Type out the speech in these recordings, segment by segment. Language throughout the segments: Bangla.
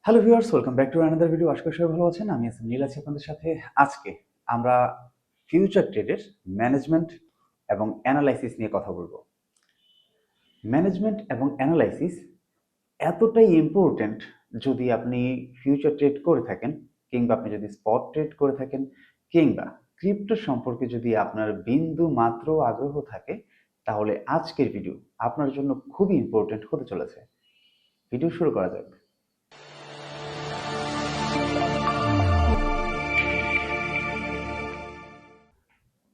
Hello viewers, welcome back to another video. আশা করি সবাই ভালো আছেন। আমি আছি নীল আছি আপনাদের সাথে। আজকে আমরা ফিউচার ট্রেডের ম্যানেজমেন্ট এবং অ্যানালাইসিস নিয়ে কথা বলবো। ম্যানেজমেন্ট এবং অ্যানালাইসিস এতটাই ইম্পর্ট্যান্ট যদি আপনি ফিউচার ট্রেড করে থাকেন, কিংবা আপনি যদি স্পট ট্রেড করে থাকেন, কিংবা ক্রিপ্টো সম্পর্কে যদি আপনার বিন্দু মাত্র আগ্রহ থাকে, তাহলে আজকের ভিডিও আপনার জন্য খুবই ইম্পর্ট্যান্ট হতে চলেছে। ভিডিও শুরু করা যাক।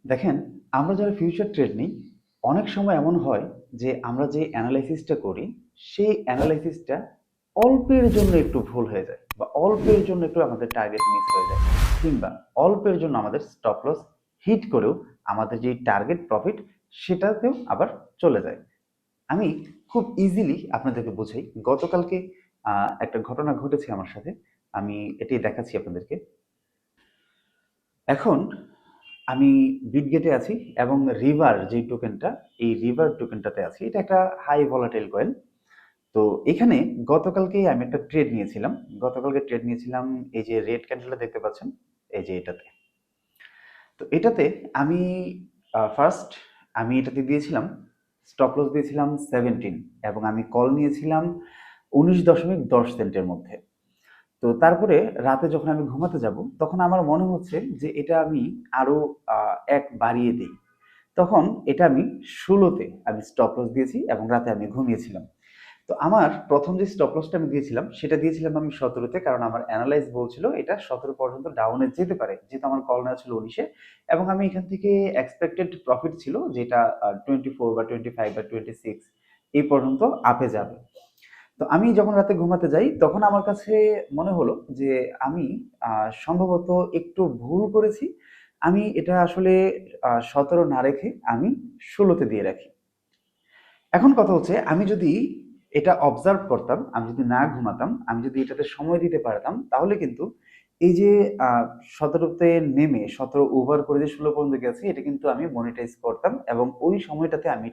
দেখেন, আমরা যারা ফিউচার ট্রেড নিই, অনেক সময় এমন হয় যে আমরা যে অ্যানালাইসিসটা করি সেই অ্যানালাইসিসটা অল্পের জন্য একটু ভুল হয়ে যায়, বা অল্পের জন্য একটু আমাদের টার্গেট মিস হয়ে যায়, কিংবা অল্পের জন্য আমাদের স্টপ লস হিট করেও আমাদের যে টার্গেট প্রফিট সেটাতেও আবার চলে যায়। আমি খুব ইজিলি আপনাদেরকে বোঝাই। গতকালকে একটা ঘটনা ঘটেছে আমার সাথে, আমি এটাই দেখাচ্ছি আপনাদেরকে। এখন আমি বিটগেটে আছি এবং রিভার যে টোকেনটা, এই রিভার টোকেনটাতে আছি। এটা একটা হাই ভলাটাইল কয়েন। তো এখানে গতকালকেই আমি একটা ট্রেড নিয়েছিলাম। গতকালকে ট্রেড নিয়েছিলাম এই যে রেড ক্যান্ডেলটা দেখতে পাচ্ছেন, এই যে এটাতে। তো এটাতে আমি ফার্স্ট আমি এটাতে দিয়েছিলাম, স্টপ লস দিয়েছিলাম 17, এবং আমি কল নিয়েছিলাম 19.10 সেন্টের মধ্যে। তো তারপরে রাতে যখন আমি ঘুমাতে যাব, তখন আমার মনে হচ্ছে যে এটা আমি আরো এক বাড়িয়ে দিই। তখন এটা আমি 16-তে আমি স্টপ লস দিয়েছি এবং রাতে আমি ঘুমিয়েছিলাম। তো আমার প্রথম যে স্টপ লসটা আমি দিয়েছিলাম সেটা দিয়েছিলাম আমি 17-তে, কারণ আমার অ্যানালাইজ বলছিল এটা 17 পর্যন্ত ডাউনে যেতে পারে, যেহেতু আমার কল নেওয়া ছিল 19-এ, এবং আমি এখান থেকে এক্সপেক্টেড প্রফিট ছিল যেটা 24 বা 25 বা 26 এই পর্যন্ত আপে যাবে। তো আমি যখন রাতে ঘুমাতে যাই তখন আমার কাছে মনে হলো যে আমি সম্ভবত একটু ভুল করেছি। আমি এটা আসলে 17 না রেখে আমি 16-তে দিয়ে রাখি। এখন কথা হচ্ছে, আমি যদি এটা অবজার্ভ করতাম, আমি যদি না ঘুমাতাম, আমি যদি এটাতে সময় দিতে পারতাম, তাহলে কিন্তু এই যে 17-তে নেমে 17 ওভার করে যে 16 পর্যন্ত গেছে, এটা কিন্তু আমি মনিটাইজ করতাম এবং ওই সময়টাতে আমি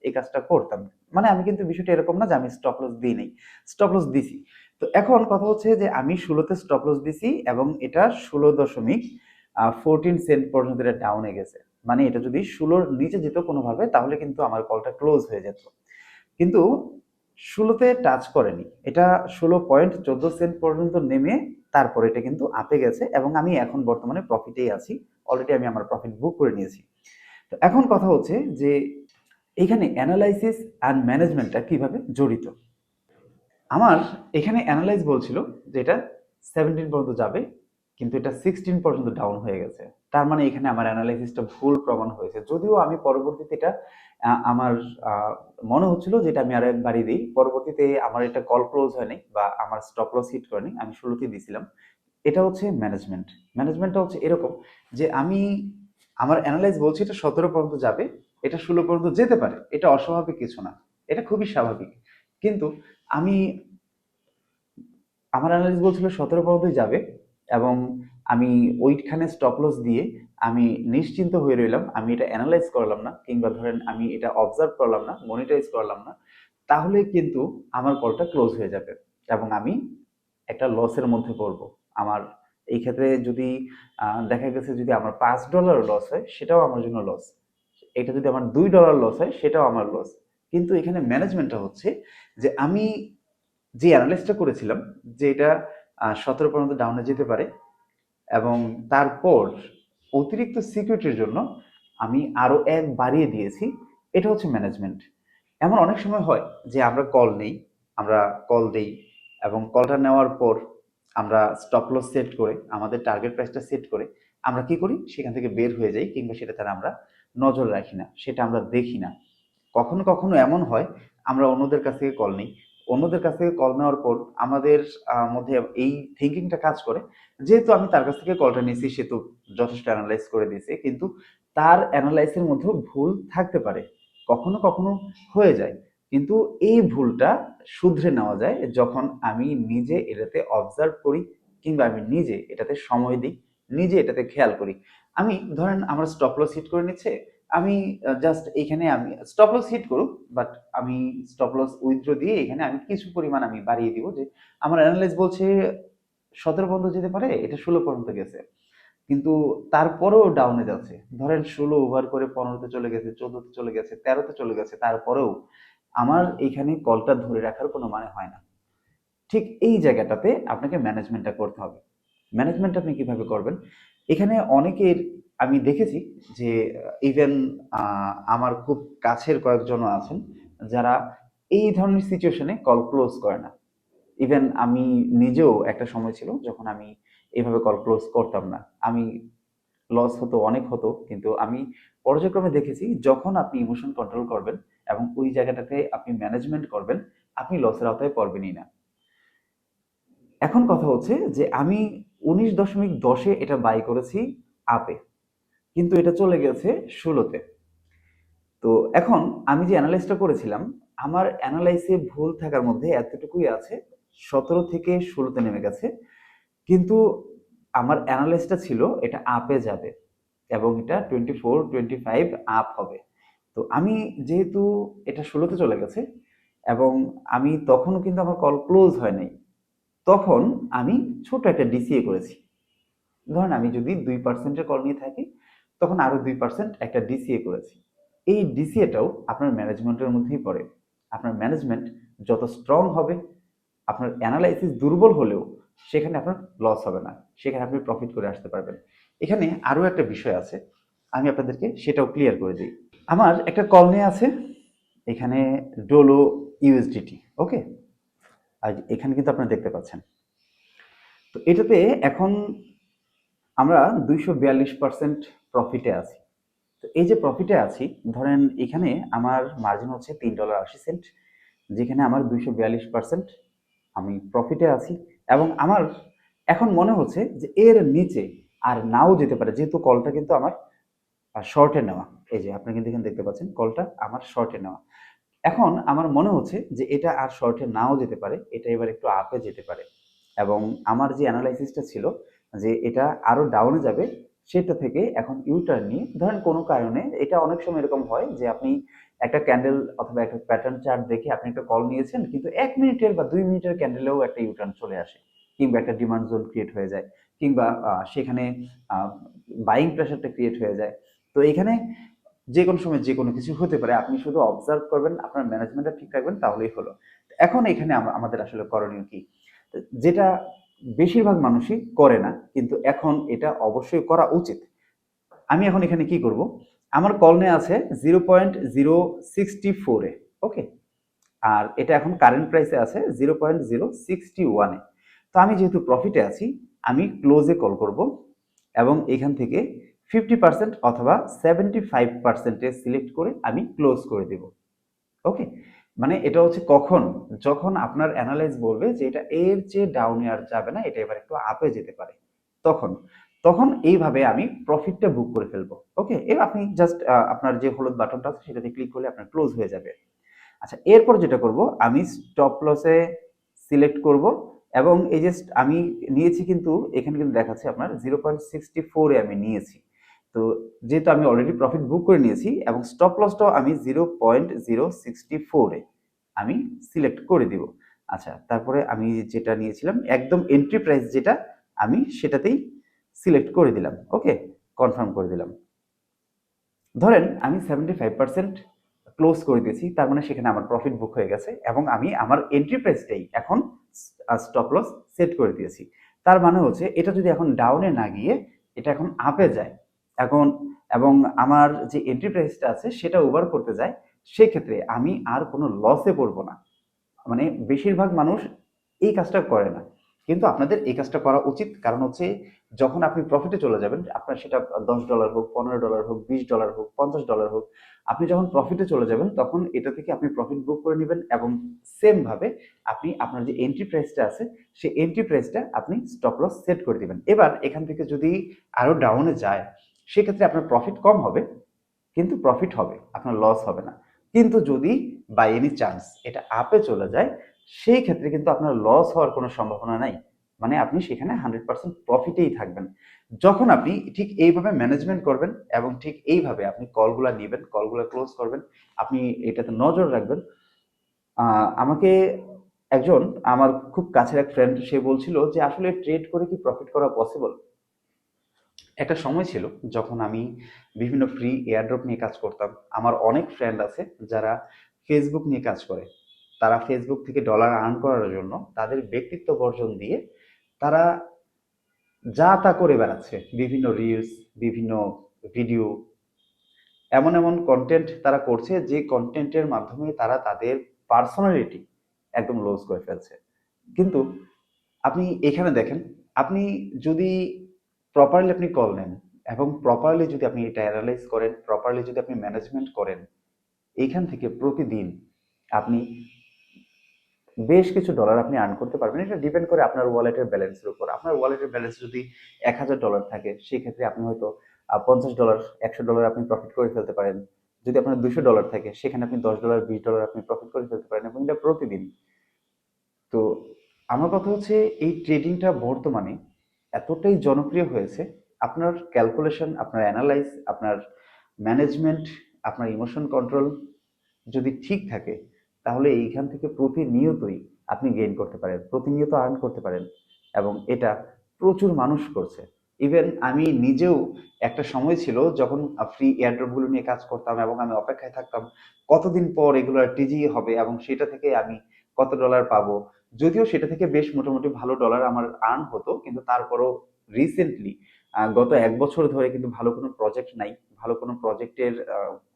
এই কাজটা করতাম। মানে আমি কিন্তু বিষয়টা এরকম না যে আমি স্টপ লস দিই নাই, স্টপ লস দিছি। তো এখন কথা হচ্ছে যে আমি 16-তে স্টপ লস দিছি এবং এটা 16.14 সেন্ট পর্যন্ত এটা ডাউনে গেছে। মানে এটা যদি 16-র নিচে যেত কোনোভাবে, তাহলে কিন্তু আমার কলটা ক্লোজ হয়ে যেত। কিন্তু 16-তে টাচ করেনি, এটা 16.14 সেন্ট পর্যন্ত নেমে তারপর এটা কিন্তু আপে গেছে, এবং আমি এখন বর্তমানে প্রফিটেই আছি। অলরেডি আমি আমার প্রফিট বুক করে নিয়েছি। তো এখন কথা হচ্ছে যে এখানে অ্যানালাইসিস অ্যান্ড ম্যানেজমেন্টটা কিভাবে জড়িত। আমার এখানে অ্যানালাইজ বলছিল যে এটা 17 পর্যন্ত যাবে, কিন্তু এটা 16 পর্যন্ত ডাউন হয়ে গেছে। তার মানে এখানে আমার অ্যানালাইসিসটা ভুল প্রমাণ হয়েছে। যদিও আমি পরবর্তীতে এটা আমার মনে হচ্ছিল যে এটা আমি আরো একবারই দিই। পরবর্তীতে আমার এটা কল ক্লোজ হয়নি বা আমার স্টপ লস হিট করেনি, আমি 16-তেই দিয়েছিলাম। এটা হচ্ছে ম্যানেজমেন্ট। ম্যানেজমেন্টটা হচ্ছে এরকম যে আমি আমার অ্যানালাইজ বলছি এটা 17 পর্যন্ত যাবে, এটা 16 পর্যন্ত যেতে পারে, এটা অস্বাভাবিক কিছু না, এটা খুবই স্বাভাবিক। কিন্তু আমি আমার অ্যানালাইজ বলছিল 17 পর্যন্তই যাবে, এবং আমি ওইখানে স্টপ লস দিয়ে আমি নিশ্চিন্ত হয়ে রইলাম। আমি এটা অ্যানালাইজ করলাম না, কিংবা ধরেন আমি এটা অবজার্ভ করলাম না, মনিটাইজ করলাম না, তাহলে কিন্তু আমার কলটা ক্লোজ হয়ে যাবে এবং আমি একটা লসের মধ্যে পড়বো। আমার এই ক্ষেত্রে যদি দেখা গেছে যদি আমার $5 লস হয়, সেটাও আমার জন্য লস। এটা যদি আমার $2 লস হয়, সেটাও আমার লস। কিন্তু এখানে ম্যানেজমেন্টটা হচ্ছে যে আমি যে অ্যানালাইসিসটা করেছিলাম যে এটা 17 পর্যন্ত ডাউনে যেতে পারে, এবং তারপর অতিরিক্ত সিকিউরিটির জন্য আমি আরো এক বাড়িয়ে দিয়েছি, এটা হচ্ছে ম্যানেজমেন্ট। এমন অনেক সময় হয় যে আমরা কল নেই, আমরা কল দেই, এবং কলটা নেওয়ার পর আমরা স্টপ লস সেট করে আমাদের টার্গেট প্রাইসটা সেট করে আমরা কি করি, সেখান থেকে বের হয়ে যাই, কিংবা সেটা তারা আমরা নজর রাখি না, সেটা আমরা দেখি না। কখনো কখনো এমন হয় আমরা অন্যদের কাছ থেকে কল নিই, অন্যদের কাছ থেকে কল নেওয়ার পর আমাদের মধ্যে এই থিঙ্কিংটা কাজ করে, যেহেতু আমি তার কাছ থেকে কলটা নিয়েছি, সে তো যথেষ্ট অ্যানালাইজ করে দিয়েছে, কিন্তু তার অ্যানালাইসের মধ্যেও ভুল থাকতে পারে, কখনো কখনো হয়ে যায়। কিন্তু এই ভুলটা শুধরে নেওয়া যায় যখন আমি নিজে এটাতে অবজার্ভ করি, কিংবা আমি নিজে এটাতে সময় দিই, নিজে এটাতে খেয়াল করি। আমি ধরেন আমার স্টপ লস হিট করে নিচ্ছে, আমি জাস্ট এখানে আমি স্টপ লস হিট করুক, বাট আমি স্টপ লস উইথড্র দিয়ে এখানে আমি কিছু পরিমাণ আমি বাড়িয়ে দিব, যে আমার অ্যানালাইজ বলছে 17 পর্যন্ত যেতে পারে, এটা 16 পর্যন্ত গেছে, কিন্তু তারপরেও ডাউনে যাচ্ছে। ধরেন 16 ওভার করে 15তে চলে গেছে, 14তে চলে গেছে, 13তে চলে গেছে, তারপরেও আমার এখানে কলটা ধরে রাখার কোনো মানে হয় না। ঠিক এই জায়গাটাতে আপনাকে ম্যানেজমেন্টটা করতে হবে। ম্যানেজমেন্ট আপনি কিভাবে করবেন? এখানে অনেকের আমি দেখেছি যে ইভেন আমার খুব কাছের কয়েকজনও আছেন যারা এই ধরনের সিচুয়েশনে কল ক্লোজ করে না। ইভেন আমি নিজেও একটা সময় ছিল যখন আমি এইভাবে কল ক্লোজ করতাম না। আমি লস হতো, অনেক হতো, কিন্তু আমি পর্যায়ক্রমে দেখেছি যখন আপনি ইমোশন কন্ট্রোল করবেন এবং ওই জায়গাটাতে আপনি ম্যানেজমেন্ট করবেন, আপনি লসের আওতায় পড়বেনই না। এখন কথা হচ্ছে যে আমি 19.10-এ এটা বাই করেছি আপে, কিন্তু এটা চলে গেছে 16তে। তো এখন আমি যে অ্যানালাইসটা করেছিলাম, আমার অ্যানালাইসে ভুল থাকার মধ্যে এতটুকুই আছে, 17 থেকে 16তে নেমে গেছে, কিন্তু আমার অ্যানালাইসটা ছিল এটা আপে যাবে এবং এটা 24-25 আপ হবে। তো আমি যেহেতু এটা 16তে চলে গেছে এবং আমি তখনও কিন্তু আমার কল ক্লোজ হয় নাই, তখন আমি ছোট একটা ডিসিএ করেছি। ধরেন আমি যদি 2%-এর কল নিয়ে থাকি, তখন আরো 2% একটা ডিসিএ করেছি। এই ডিসিএটাও আপনার ম্যানেজমেন্টের মধ্যেই পড়ে। আপনার ম্যানেজমেন্ট যত স্ট্রং হবে, আপনার অ্যানালাইসিস দুর্বল হলেও সেখানে আপনার লস হবে না, সেখানে আপনি প্রফিট করে আসতে পারবেন। এখানে আরো একটা বিষয় আছে, আমি আপনাদেরকে সেটাও ক্লিয়ার করে দিই। আমার একটা কল নিয়ে আছে এখানে, ডোলো ইউএসডিটি, ওকে। আর এখানে কিন্তু আপনারা দেখতে পাচ্ছেন, তো এটাতে এখন আমরা 242% প্রফিটে আছি। তো এই যে প্রফিটে আছি, ধরেন এখানে আমার মার্জিন হচ্ছে $3.80, যেখানে আমার 242% আমি প্রফিটে আছি, এবং আমার এখন মনে হচ্ছে যে এর নিচে আর নাও যেতে পারে, যেহেতু কলটা কিন্তু আমার শর্টে নেওয়া। এই যে আপনি কিন্তু এখানে দেখতে পাচ্ছেন কলটা আমার শর্টে নেওয়া। এখন আমার মনে হচ্ছে যে এটা আর শর্টে নাও যেতে পারে, এটা এবার একটু আপে যেতে পারে, এবং আমার যে অ্যানালাইসিসটা ছিল যে এটা আরো ডাউনে যাবে, সেটা থেকে এখন ইউটার্ন নিয়ে, ধরেন কোনো কারণে, এটা অনেক সময় এরকম হয় যে আপনি একটা ক্যান্ডেল অথবা একটা প্যাটার্ন চার্ট দেখে আপনি একটা কল নিয়েছেন, কিন্তু 1 মিনিটের বা 2 মিনিটের ক্যান্ডেলেও একটা ইউটার্ন চলে আসে, কিংবা একটা ডিমান্ড জোন ক্রিয়েট হয়ে যায়, কিংবা সেখানে বাইং প্রেশারটা ক্রিয়েট হয়ে যায়। তো এখানে যে কোনো সময় যে কোনো কিছু হতে পারে, আপনি শুধু অবজার্ভ করবেন, আপনার ম্যানেজমেন্টটা ঠিক রাখবেন, তাহলেই হলো। এখন এখানে আমাদের আসলে করণীয় কি, যেটা বেশিরভাগ মানুষই করে না, কিন্তু এখন এটা অবশ্যই করা উচিত। আমি এখন এখানে কি করব, আমার কল নিয়ে আছে 0.064-এ, ওকে, আর এটা এখন কারেন্ট প্রাইসে আছে 0.061-এ। তো আমি যেহেতু প্রফিটে আছি, আমি ক্লোজে কল করব এবং এখান থেকে 50% অথবা 75%-এ সিলেক্ট করে আমি ক্লোজ করে দেব, ওকে। মানে এটা হচ্ছে কখন, যখন আপনার অ্যানালাইজ বলবে যে এটা এর চেয়ে ডাউনে আর যাবে না, এটা এবার একটু আপে যেতে পারে, তখন তখন এইভাবে আমি প্রফিটটা বুক করে ফেলবো, ওকে। এবার আপনি জাস্ট আপনার যে হলুদ বাটনটা আছে সেটাতে ক্লিক করলে আপনার ক্লোজ হয়ে যাবে। আচ্ছা, এরপর যেটা করব, আমি স্টপ লসে সিলেক্ট করব, এবং এই যে আমি নিয়েছি, কিন্তু এখানে কিন্তু দেখাচ্ছে আপনার 0.64-এ আমি নিয়েছি। তো যেহেতু আমি অলরেডি প্রফিট বুক করে নিয়েছি এবং স্টপ লসটাও আমি 0.064-এ আমি সিলেক্ট করে দিব। আচ্ছা, তারপরে আমি যেটা নিয়েছিলাম একদম এন্ট্রি প্রাইস যেটা, আমি সেটাতেই সিলেক্ট করে দিলাম, ওকে, কনফার্ম করে দিলাম। ধরেন আমি 75% ক্লোজ করে দিয়েছি, তার মানে সেখানে আমার প্রফিট বুক হয়ে গেছে এবং আমি আমার এন্ট্রি প্রাইসটাই এখন স্টপ লস সেট করে দিয়েছি। তার মানে হচ্ছে এটা যদি এখন ডাউনে না গিয়ে এটা এখন আপে যায় এখন, এবং আমার যে এন্ট্রি প্রাইসটা আছে সেটা ওভার করতে যায়, সেক্ষেত্রে আমি আর কোনো লসে পড়বো না। মানে বেশিরভাগ মানুষ এই কাজটা করে না, কিন্তু আপনাদের এই কাজটা করা উচিত। কারণ হচ্ছে যখন আপনি প্রফিটে চলে যাবেন, আপনার সেটা $10 হোক, $15 হোক, $20 হোক, $50 হোক, আপনি যখন প্রফিটে চলে যাবেন তখন এটা থেকে আপনি প্রফিট বুক করে নেবেন, এবং সেম ভাবে আপনি আপনার যে এন্ট্রি প্রাইসটা আছে সেই এন্ট্রি প্রাইসটা আপনি স্টপ লস সেট করে দিবেন। এবার এখান থেকে যদি আরো ডাউনে যায়, সেক্ষেত্রে আপনার প্রফিট কম হবে, কিন্তু প্রফিট হবে, আপনার লস হবে না। কিন্তু যদি বাই এনি চান্স এটা আপে চলে যায়, সেই ক্ষেত্রে কিন্তু আপনার লস হওয়ার কোনো সম্ভাবনা নাই। মানে আপনি সেখানে 100% প্রফিটেই থাকবেন। যখন আপনি ঠিক এইভাবে ম্যানেজমেন্ট করবেন এবং ঠিক এইভাবে আপনি কলগুলা নিবেন, কলগুলা ক্লোজ করবেন, আপনি এটাতে নজর রাখবেন। আমাকে একজন আমার খুব কাছের এক ফ্রেন্ড সে বলছিল যে আসলে ট্রেড করে কি প্রফিট করা পসিবল? একটা সময় ছিল যখন আমি বিভিন্ন ফ্রি এয়ারড্রপ নিয়ে কাজ করতাম। আমার অনেক ফ্রেন্ড আছে যারা ফেসবুক নিয়ে কাজ করে। তারা ফেসবুক থেকে ডলার আর্ন করার জন্য তাদের ব্যক্তিত্ব বর্জন দিয়ে তারা যা তা করে বেড়াচ্ছে। বিভিন্ন রিলস, বিভিন্ন ভিডিও, এমন এমন কন্টেন্ট তারা করছে যে কন্টেন্টের মাধ্যমে তারা তাদের পার্সোনালিটি একদম লস করে ফেলছে। কিন্তু আপনি এখানে দেখেন, আপনি যদি প্রপারলি আপনি কল নেন এবং প্রপারলি যদি আপনি এটা অ্যানালাইজ করেন, প্রপারলি যদি আপনি ম্যানেজমেন্ট করেন, এইখান থেকে প্রতিদিন আপনি বেশ কিছু ডলার আপনি আর্ন করতে পারবেন। এটা ডিপেন্ড করে আপনার ওয়ালেটের ব্যালেন্সের উপর। আপনার ওয়ালেটের ব্যালেন্স যদি $1000 থাকে, সেক্ষেত্রে আপনি হয়তো $50, $100 আপনি প্রফিট করে ফেলতে পারেন। যদি আপনার $200 থাকে, সেখানে আপনি $10, $20 আপনি প্রফিট করে ফেলতে পারেন, এবং এটা প্রতিদিন। তো আমার কথা হচ্ছে, এই ট্রেডিংটা বর্তমানে এতটাই জনপ্রিয় হয়েছে, আপনার ক্যালকুলেশন, আপনার অ্যানালাইজ, আপনার ম্যানেজমেন্ট, আপনার ইমোশন কন্ট্রোল যদি ঠিক থাকে, তাহলে এইখান থেকে প্রতিনিয়তই আপনি গেইন করতে পারেন, প্রতিনিয়ত আর্ন করতে পারেন, এবং এটা প্রচুর মানুষ করছে। ইভেন আমি নিজেও একটা সময় ছিল যখন ফ্রি এয়ারড্রপগুলো নিয়ে কাজ করতাম এবং আমি অপেক্ষায় থাকতাম কতদিন পর এগুলো টিজি হবে এবং সেটা থেকে আমি কত ডলার পাবো। যদিও সেটা থেকে বেশ মোটামুটি ভালো ডলার আমার আর্ন হতো, কিন্তু তারপরও রিসেন্টলি গত 1 বছর ধরে কিন্তু ভালো কোনো প্রজেক্ট নাই, ভালো কোনো প্রজেক্টের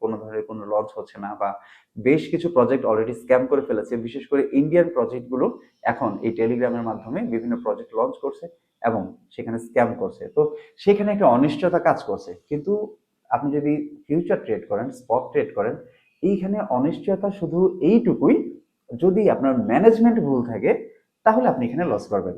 কোনো ধরনের কোনো লঞ্চ হচ্ছে না, বা বেশ কিছু প্রজেক্ট অলরেডি স্ক্যাম করে ফেলেছে। বিশেষ করে ইন্ডিয়ান প্রজেক্টগুলো এখন এই টেলিগ্রামের মাধ্যমে বিভিন্ন প্রজেক্ট লঞ্চ করছে এবং সেখানে স্ক্যাম করছে। তো সেখানে একটা অনিশ্চয়তা কাজ করছে। কিন্তু আপনি যদি ফিউচার ট্রেড করেন, স্পট ট্রেড করেন, এইখানে অনিশ্চয়তা শুধু এইটুকুই, যদি আপনার ম্যানেজমেন্ট ভুল থাকে তাহলে আপনি এখানে লস করবেন।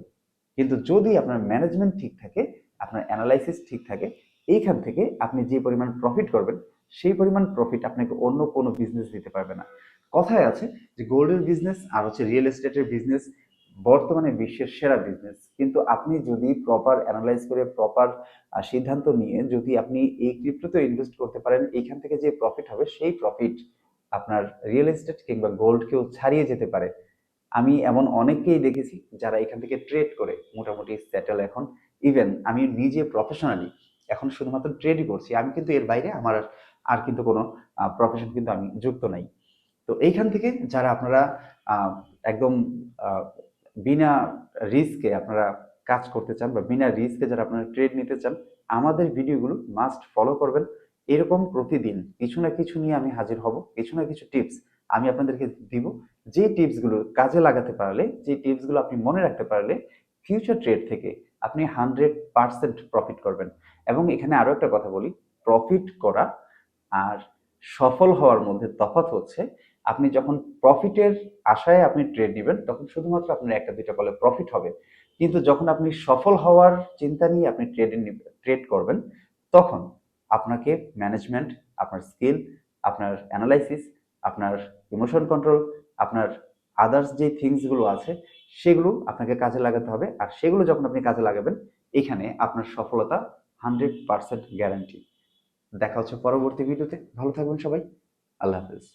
কিন্তু যদি আপনার ম্যানেজমেন্ট ঠিক থাকে, আপনার অ্যানালাইসিস ঠিক থাকে, এইখান থেকে আপনি যে পরিমাণ প্রফিট করবেন, সেই পরিমাণ প্রফিট আপনাকে অন্য কোনো বিজনেস দিতে পারবে না। কথায় আছে যে গোল্ডের বিজনেস আর হচ্ছে রিয়েল এস্টেটের বিজনেস বর্তমানে বিশ্বের সেরা বিজনেস। কিন্তু আপনি যদি প্রপার অ্যানালাইজ করে, প্রপার সিদ্ধান্ত নিয়ে যদি আপনি এই ক্রিপ্টোতে ইনভেস্ট করতে পারেন, এইখান থেকে যে প্রফিট হবে সেই প্রফিট আপনার রিয়েল এস্টেট কিংবা গোল্ডকেও ছাড়িয়ে যেতে পারে। আমি এমন অনেককেই দেখেছি যারা এখান থেকে ট্রেড করে মোটামুটি সেটেল এখন। ইভেন আমি নিজে প্রফেশনালি এখন শুধুমাত্র ট্রেডই করছি, আমি কিন্তু এর বাইরে আমার আর কিন্তু কোনো প্রফেশন কিন্তু আমি যুক্ত নাই। তো এইখান থেকে যারা আপনারা আহ, একদম আহ, বিনা রিস্কে আপনারা কাজ করতে চান, বা বিনা রিস্কে যারা আপনারা ট্রেড নিতে চান, আমাদের ভিডিওগুলো মাস্ট ফলো করবেন। এরকম প্রতিদিন কিছু না কিছু নিয়ে আমি হাজির হব, কিছু না কিছু টিপস আমি আপনাদেরকে দিব। যে টিপসগুলো কাজে লাগাতে পারলে, যে টিপসগুলো আপনি মনে রাখতে পারলে, ফিউচার ট্রেড থেকে আপনি 100% প্রফিট করবেন। এবং এখানে আরো একটা কথা বলি, প্রফিট করা আর সফল হওয়ার মধ্যে তফাৎ হচ্ছে, আপনি যখন প্রফিটের আশায় আপনি ট্রেড দিবেন তখন শুধুমাত্র আপনার একটা দুইটা কলে প্রফিট হবে। কিন্তু যখন আপনি সফল হওয়ার চিন্তা নিয়ে আপনি ট্রেড করবেন, তখন আপনাকে ম্যানেজমেন্ট, আপনার স্কিল, আপনার অ্যানালাইসিস, আপনার ইমোশন কন্ট্রোল, আপনার আদার্স যে থিংসগুলো আছে সেগুলো আপনাকে কাজে লাগাতে হবে। আর সেগুলো যখন আপনি কাজে লাগাবেন, এখানে আপনার সফলতা 100% গ্যারান্টি। দেখা হচ্ছে পরবর্তী ভিডিওতে। ভালো থাকবেন সবাই। আল্লাহ হাফেজ।